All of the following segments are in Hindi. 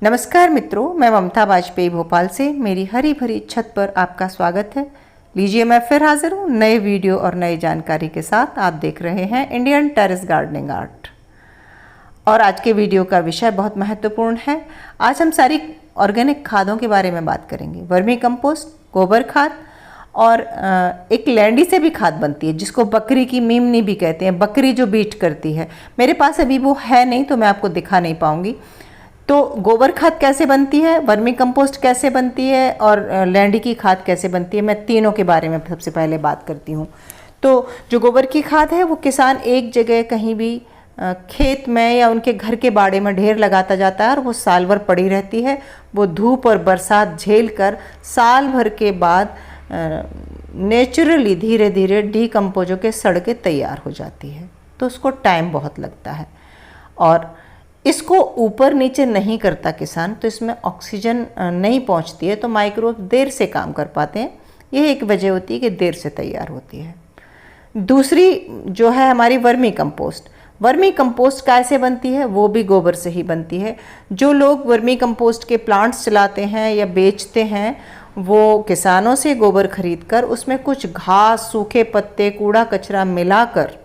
नमस्कार मित्रों, मैं ममता वाजपेयी भोपाल से मेरी हरी भरी छत पर आपका स्वागत है। लीजिए, मैं फिर हाजिर हूँ नए वीडियो और नई जानकारी के साथ। आप देख रहे हैं इंडियन टेरेस गार्डनिंग आर्ट और आज के वीडियो का विषय बहुत महत्वपूर्ण है। आज हम सारी ऑर्गेनिक खादों के बारे में बात करेंगे। वर्मी कंपोस्ट, गोबर खाद और एक लैंडी से भी खाद बनती है जिसको बकरी की मीमनी भी कहते हैं, बकरी जो बीट करती है। मेरे पास अभी वो है नहीं तो मैं आपको दिखा नहीं पाऊँगी। तो गोबर खाद कैसे बनती है, वर्मी कंपोस्ट कैसे बनती है और लैंडी की खाद कैसे बनती है, मैं तीनों के बारे में सबसे पहले बात करती हूँ। तो जो गोबर की खाद है वो किसान एक जगह कहीं भी खेत में या उनके घर के बाड़े में ढेर लगाता जाता है और वो साल भर पड़ी रहती है। वो धूप और बरसात झेल कर साल भर के बाद नेचुरली धीरे धीरे डीकम्पोज होकर सड़ के तैयार हो जाती है। तो उसको टाइम बहुत लगता है और इसको ऊपर नीचे नहीं करता किसान, तो इसमें ऑक्सीजन नहीं पहुंचती है, तो माइक्रोब देर से काम कर पाते हैं। यह एक वजह होती है कि देर से तैयार होती है। दूसरी जो है हमारी वर्मी कंपोस्ट। वर्मी कंपोस्ट कैसे बनती है? वो भी गोबर से ही बनती है। जो लोग वर्मी कंपोस्ट के प्लांट्स चलाते हैं या बेचते हैं वो किसानों से गोबर खरीद कर उसमें कुछ घास, सूखे पत्ते, कूड़ा कचरा मिलाकर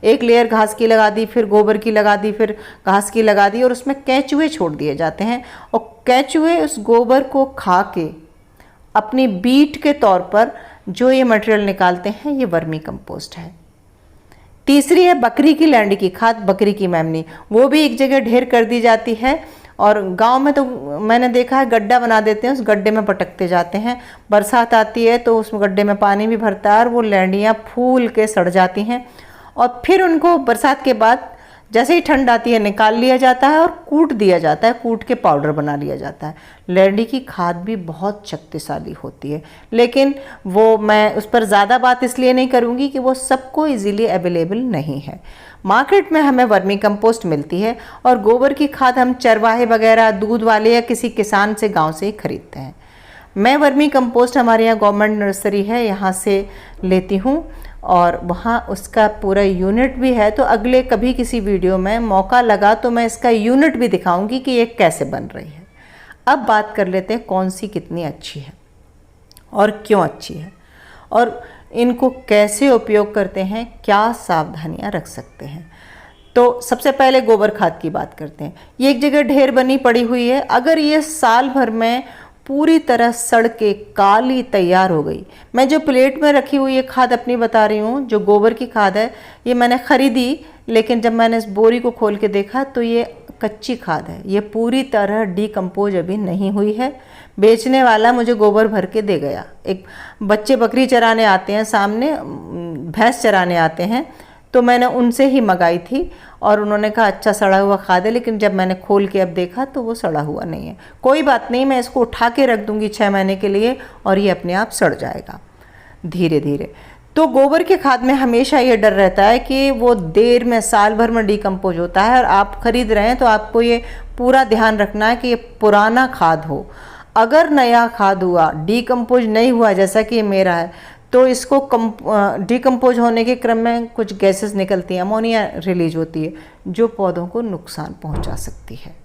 एक लेयर घास की लगा दी, फिर गोबर की लगा दी, फिर घास की लगा दी और उसमें केंचुए छोड़ दिए जाते हैं और केंचुए उस गोबर को खा के अपनी बीट के तौर पर जो ये मटेरियल निकालते हैं, ये वर्मी कंपोस्ट है। तीसरी है बकरी की लैंडी की खाद, बकरी की मेमनी। वो भी एक जगह ढेर कर दी जाती है और गांव में तो मैंने देखा है गड्ढा बना देते हैं, उस गड्ढे में पटकते जाते हैं। बरसात आती है तो उस गड्ढे में पानी भी भरता है और वो लैंडियाँ फूल के सड़ जाती हैं और फिर उनको बरसात के बाद जैसे ही ठंड आती है निकाल लिया जाता है और कूट दिया जाता है, कूट के पाउडर बना लिया जाता है। लैंडी की खाद भी बहुत शक्तिशाली होती है, लेकिन वो मैं उस पर ज़्यादा बात इसलिए नहीं करूँगी कि वो सबको इजीली अवेलेबल नहीं है। मार्केट में हमें वर्मी कंपोस्ट मिलती है और गोबर की खाद हम चरवाहे वगैरह, दूध वाले या किसी किसान से गाँव से ही खरीदते हैं। मैं वर्मी कंपोस्ट हमारे यहाँ गवर्नमेंट नर्सरी है, यहाँ से लेती हूँ और वहाँ उसका पूरा यूनिट भी है। तो अगले कभी किसी वीडियो में मौका लगा तो मैं इसका यूनिट भी दिखाऊंगी कि ये कैसे बन रही है। अब बात कर लेते हैं कौन सी कितनी अच्छी है और क्यों अच्छी है और इनको कैसे उपयोग करते हैं, क्या सावधानियाँ रख सकते हैं। तो सबसे पहले गोबर खाद की बात करते हैं। ये एक जगह ढेर बनी पड़ी हुई है। अगर ये साल भर में पूरी तरह सड़ के काली तैयार हो गई, मैं जो प्लेट में रखी हुई ये खाद अपनी बता रही हूँ, जो गोबर की खाद है, ये मैंने ख़रीदी, लेकिन जब मैंने इस बोरी को खोल के देखा तो ये कच्ची खाद है। ये पूरी तरह डीकम्पोज अभी नहीं हुई है। बेचने वाला मुझे गोबर भर के दे गया। एक बच्चे बकरी चराने आते हैं, सामने भैंस चराने आते हैं, तो मैंने उनसे ही मंगाई थी और उन्होंने कहा अच्छा सड़ा हुआ खाद है, लेकिन जब मैंने खोल के अब देखा तो वो सड़ा हुआ नहीं है। कोई बात नहीं, मैं इसको उठा के रख दूंगी 6 महीने के लिए और ये अपने आप सड़ जाएगा धीरे धीरे। तो गोबर के खाद में हमेशा ये डर रहता है कि वो देर में, साल भर में डीकम्पोज होता है और आप खरीद रहे हैं तो आपको ये पूरा ध्यान रखना है कि ये पुराना खाद हो। अगर नया खाद हुआ, डीकम्पोज नहीं हुआ जैसा कि मेरा है, तो इसको डीकम्पोज होने के क्रम में कुछ गैसेस निकलती हैं, अमोनिया रिलीज होती है जो पौधों को नुकसान पहुंचा सकती है।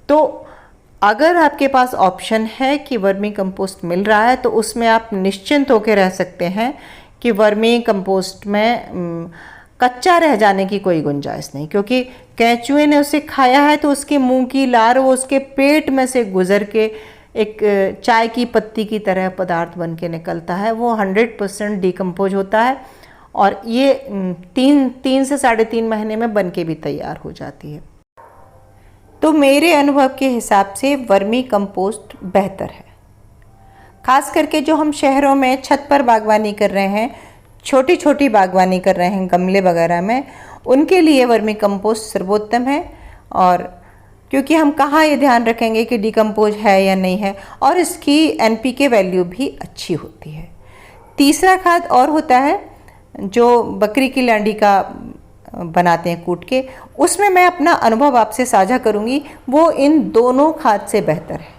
तो अगर आपके पास ऑप्शन है कि वर्मी कंपोस्ट मिल रहा है तो उसमें आप निश्चिंत होकर रह सकते हैं कि वर्मी कंपोस्ट में कच्चा रह जाने की कोई गुंजाइश नहीं, क्योंकि केंचुए ने उसे खाया है तो उसके मुंह की लार वो उसके पेट में से गुजर के एक चाय की पत्ती की तरह पदार्थ बन के निकलता है। वो 100% डीकम्पोज होता है और ये 3 से 3.5 महीने में बन के भी तैयार हो जाती है। तो मेरे अनुभव के हिसाब से वर्मी कंपोस्ट बेहतर है। खास करके जो हम शहरों में छत पर बागवानी कर रहे हैं, छोटी छोटी बागवानी कर रहे हैं गमले वगैरह में, उनके लिए वर्मी कंपोस्ट सर्वोत्तम है। और क्योंकि हम कहाँ ये ध्यान रखेंगे कि डीकम्पोज है या नहीं है, और इसकी NPK वैल्यू भी अच्छी होती है। तीसरा खाद और होता है जो बकरी की लैंडी का बनाते हैं कूट के, उसमें मैं अपना अनुभव आपसे साझा करूँगी। वो इन दोनों खाद से बेहतर है।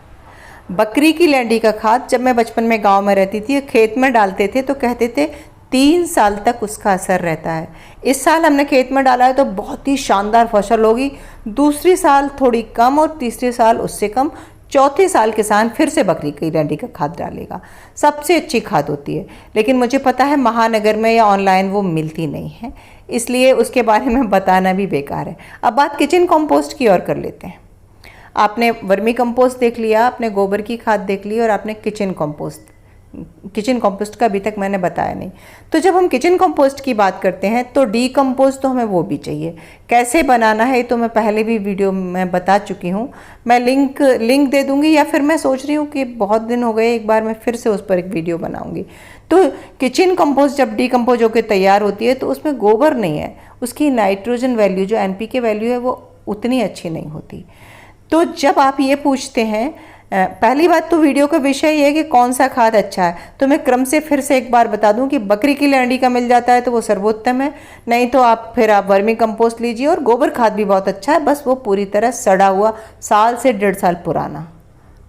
बकरी की लैंडी का खाद जब मैं बचपन में गांव में रहती थी, खेत में डालते थे तो कहते थे 3 साल तक उसका असर रहता है। इस साल हमने खेत में डाला है तो बहुत ही शानदार फसल होगी, दूसरी साल थोड़ी कम और तीसरे साल उससे कम, चौथे साल किसान फिर से बकरी की डंडी का खाद डालेगा। सबसे अच्छी खाद होती है, लेकिन मुझे पता है महानगर में या ऑनलाइन वो मिलती नहीं है, इसलिए उसके बारे में बताना भी बेकार है। अब बात किचन कंपोस्ट की और कर लेते हैं। आपने वर्मी कंपोस्ट देख लिया, आपने गोबर की खाद देख ली और आपने किचन कंपोस्ट का अभी तक मैंने बताया नहीं। तो जब हम किचन कंपोस्ट की बात करते हैं तो डीकम्पोस्ट तो हमें वो भी चाहिए। कैसे बनाना है तो मैं पहले भी वीडियो में बता चुकी हूँ, मैं लिंक दे दूँगी, या फिर मैं सोच रही हूँ कि बहुत दिन हो गए, एक बार मैं फिर से उस पर एक वीडियो बनाऊँगी। तो किचन कंपोस्ट जब डीकम्पोज होकर तैयार होती है तो उसमें गोबर नहीं है, उसकी नाइट्रोजन वैल्यू जो NPK वैल्यू है वो उतनी अच्छी नहीं होती। तो जब आप ये पूछते हैं, पहली बात तो वीडियो का विषय ये है कि कौन सा खाद अच्छा है, तो मैं क्रम से फिर से एक बार बता दूं कि बकरी की लैंडी का मिल जाता है तो वो सर्वोत्तम है, नहीं तो आप वर्मी कंपोस्ट लीजिए। और गोबर खाद भी बहुत अच्छा है, बस वो पूरी तरह सड़ा हुआ 1 साल से 1.5 साल पुराना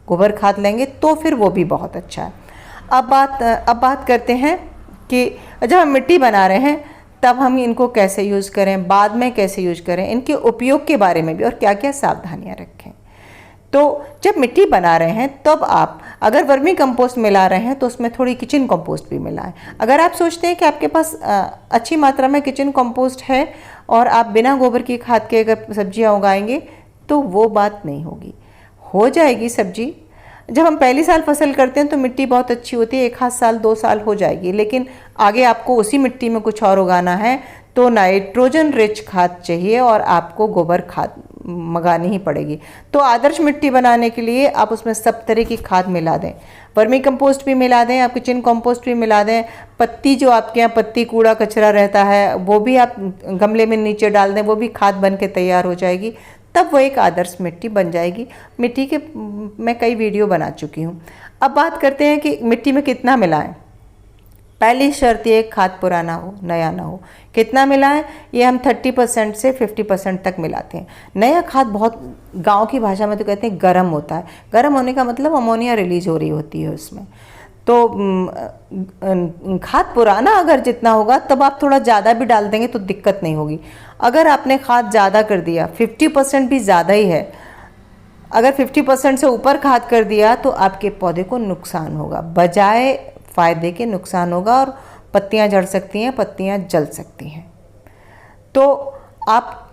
गोबर खाद लेंगे तो फिर वो भी बहुत अच्छा है। अब बात करते हैं कि जब हम मिट्टी बना रहे हैं तब हम इनको कैसे यूज़ करें, बाद में कैसे यूज करें, इनके उपयोग के बारे में भी और क्या क्या सावधानियां रखें। तो जब मिट्टी बना रहे हैं तब आप अगर वर्मी कंपोस्ट मिला रहे हैं तो उसमें थोड़ी किचन कंपोस्ट भी मिलाएं। अगर आप सोचते हैं कि आपके पास अच्छी मात्रा में किचन कंपोस्ट है और आप बिना गोबर की खाद के अगर सब्जियां उगाएंगे तो वो बात नहीं होगी, हो जाएगी सब्जी। जब हम पहली साल फसल करते हैं तो मिट्टी बहुत अच्छी होती है, 1 आध साल 2 साल हो जाएगी, लेकिन आगे आपको उसी मिट्टी में कुछ और उगाना है तो नाइट्रोजन रिच खाद चाहिए और आपको गोबर खाद मंगानी ही पड़ेगी। तो आदर्श मिट्टी बनाने के लिए आप उसमें सब तरह की खाद मिला दें, वर्मी कंपोस्ट भी मिला दें, आप किचन कंपोस्ट भी मिला दें, पत्ती जो आपके यहाँ पत्ती कूड़ा कचरा रहता है वो भी आप गमले में नीचे डाल दें, वो भी खाद बन के तैयार हो जाएगी, तब वो एक आदर्श मिट्टी बन जाएगी। मिट्टी के मैं कई वीडियो बना चुकी हूँ। अब बात करते हैं कि मिट्टी में कितना मिलाएं। पहली शर्त ये खाद पुराना हो, नया ना हो। कितना मिलाएं, ये हम 30% से 50% तक मिलाते हैं। नया खाद बहुत गांव की भाषा में तो कहते हैं गर्म होता है, गर्म होने का मतलब अमोनिया रिलीज हो रही होती है उसमें। तो खाद पुराना अगर जितना होगा तब आप थोड़ा ज़्यादा भी डाल देंगे तो दिक्कत नहीं होगी। अगर आपने खाद ज़्यादा कर दिया, 50% भी ज़्यादा ही है, अगर 50% से ऊपर खाद कर दिया तो आपके पौधे को नुकसान होगा, बजाय फ़ायदे के नुकसान होगा और पत्तियां झड़ सकती हैं, पत्तियां जल सकती हैं। तो आप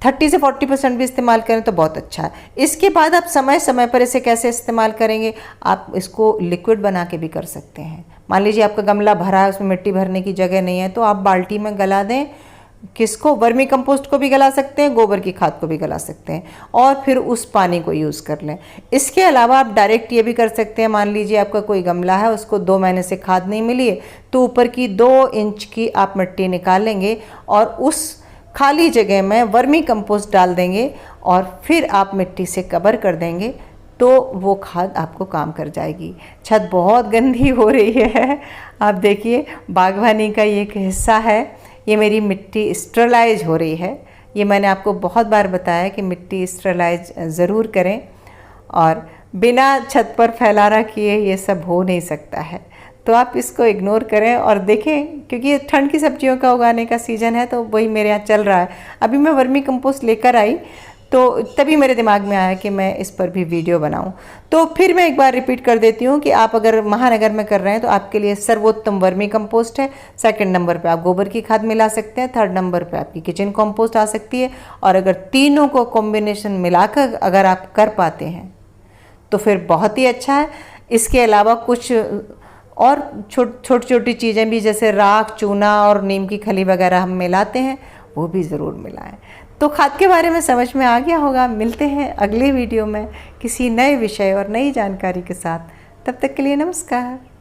30 से 40% भी इस्तेमाल करें तो बहुत अच्छा है। इसके बाद आप समय समय पर इसे कैसे इस्तेमाल करेंगे, आप इसको लिक्विड बना के भी कर सकते हैं। मान लीजिए आपका गमला भरा है, उसमें मिट्टी भरने की जगह नहीं है, तो आप बाल्टी में गला दें। किसको, वर्मी कंपोस्ट को भी गला सकते हैं, गोबर की खाद को भी गला सकते हैं और फिर उस पानी को यूज़ कर लें। इसके अलावा आप डायरेक्ट ये भी कर सकते हैं, मान लीजिए आपका कोई गमला है, उसको 2 महीने से खाद नहीं मिली है, तो ऊपर की 2 इंच की आप मिट्टी निकाल लेंगे और उस खाली जगह में वर्मी कंपोस्ट डाल देंगे और फिर आप मिट्टी से कवर कर देंगे तो वो खाद आपको काम कर जाएगी। छत बहुत गंदी हो रही है, आप देखिए बागवानी का ये एक हिस्सा है। ये मेरी मिट्टी स्टरलाइज हो रही है, ये मैंने आपको बहुत बार बताया कि मिट्टी स्टरलाइज ज़रूर करें और बिना छत पर फैलाना किए ये सब हो नहीं सकता है। तो आप इसको इग्नोर करें और देखें, क्योंकि ये ठंड की सब्जियों का उगाने का सीज़न है तो वही मेरे यहाँ चल रहा है। अभी मैं वर्मी कंपोस्ट लेकर आई तो तभी मेरे दिमाग में आया कि मैं इस पर भी वीडियो बनाऊं। तो फिर मैं एक बार रिपीट कर देती हूं कि आप अगर महानगर में कर रहे हैं तो आपके लिए सर्वोत्तम वर्मी कंपोस्ट है। सेकंड नंबर पे आप गोबर की खाद मिला सकते हैं, थर्ड नंबर पे आपकी किचन कंपोस्ट आ सकती है। और अगर तीनों को कॉम्बिनेशन मिलाकर अगर आप कर पाते हैं तो फिर बहुत ही अच्छा है। इसके अलावा कुछ और छोटी छोटी चीज़ें भी, जैसे राख, चूना और नीम की खली वगैरह हम मिलाते हैं, वो भी ज़रूर मिलाएं। तो खाद के बारे में समझ में आ गया होगा। मिलते हैं अगले वीडियो में किसी नए विषय और नई जानकारी के साथ। तब तक के लिए नमस्कार।